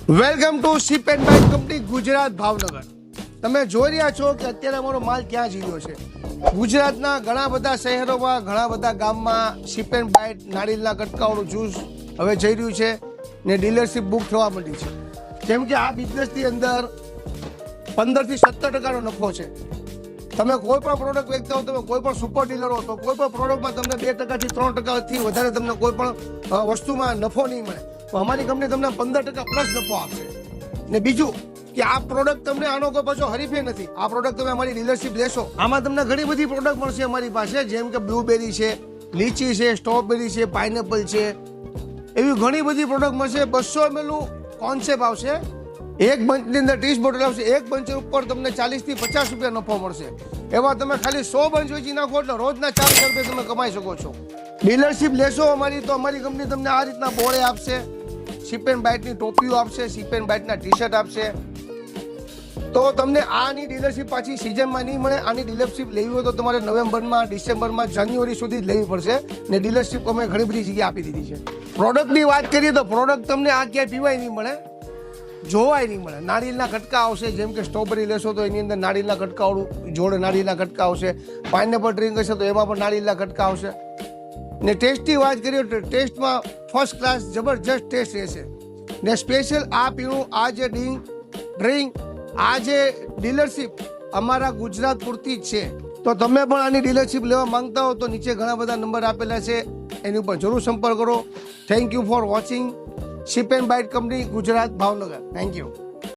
Welcome to ship and bike company Gujarat Bhavnagar. તમે જોઈ રહ્યા છો કે અત્યારે અમારો માલ ક્યાં જઈ રહ્યો છે. ગુજરાતના ઘણા બધા શહેરોમાં, ઘણા બધા ગામમાં શિપ એન્ડ બાઇક નાળિયેરના કટકાવાળું જ્યુસ હવે જઈ રહ્યું છે ને ડીલરશીપ બુક થવા માંડી છે. કેમ કે આ બિઝનેસની અંદર 15 થી 17% નફો છે. તમે કોઈ પણ પ્રોડક્ટ વેચતા હો, તમે કોઈ પણ સુપર ડીલર હો, તો કોઈ પણ પ્રોડક્ટમાં તમને 2% થી 3% વધારે તમને કોઈ પણ વસ્તુમાં નફો નહીં મળે. તો અમારી કંપની તમને 15% પ્લસ નફો આપશે. ને બીજું કે આ પ્રોડક્ટ તમને આનો કોઈ પાછો હરીફે નથી. આ પ્રોડક્ટ તમે અમારી ડીલરશીપ લેશો, આમાં તમને ઘણી બધી પ્રોડક્ટ મળશે અમારી પાસે, જેમ કે બ્લુબેરી છે, લીચી છે, સ્ટ્રોબેરી છે, પાઇનેપલ છે, એવી ઘણી બધી પ્રોડક્ટ મળશે. 200 ml કોન્સેપ્ટ આવશે. એક બંચની અંદર 30 બોટલ આવશે. એક બંચ ઉપર તમને 40 થી 50 રૂપિયા નફો મળશે. એવા તમે ખાલી 100 બંચ વેચી નાખો એટલે રોજના 400 રૂપિયા તમે કમાઈ શકો છો. ડીલરશીપ લેશો અમારી, તો અમારી કંપની તમને આ રીતના બોળે આપશે, શિપ એન્ડ બાઇટની ટોપીઓ આપશે, શિપ એન્ડ બાઇટના ટી શર્ટ આપશે. તો તમને આની ડીલરશીપ પાછી સિઝનમાં નહીં મળે. આની ડીલરશીપ લેવી હોય તો તમારે નવેમ્બરમાં, ડિસેમ્બરમાં, જાન્યુઆરી સુધી જ લેવી પડશે. ને ડીલરશીપ અમે ઘણી બધી જગ્યાએ આપી દીધી છે. પ્રોડક્ટની વાત કરીએ તો પ્રોડક્ટ તમને આ ક્યાંય પીવાય નહીં મળે, જોવાય નહીં મળે. નાળિયેરના કટકા આવશે, જેમ કે સ્ટ્રોબેરી લેશો તો એની અંદર નાળિયેરના કટકાવાળું જોડે નાળિયેરના કટકા આવશે. પાઇનેપલ ડ્રિંક હશે તો એમાં પણ નાળિયેરના કટકા આવશે. ને ટેસ્ટની વાત કરીએ તો ટેસ્ટમાં ફર્સ્ટ ક્લાસ જબરજસ્ત ટેસ્ટ રહેશે. ને સ્પેશિયલ આ પીણું, આ જે ડ્રિંક, આ જે ડીલરશીપ અમારા ગુજરાત પૂરતી જ છે. તો તમે પણ આની ડીલરશીપ લેવા માંગતા હો તો નીચે ઘણા બધા નંબર આપેલા છે, એની ઉપર જરૂર સંપર્ક કરો. Thank you for watching ship and bite company Gujarat Bhavnagar. Thank you.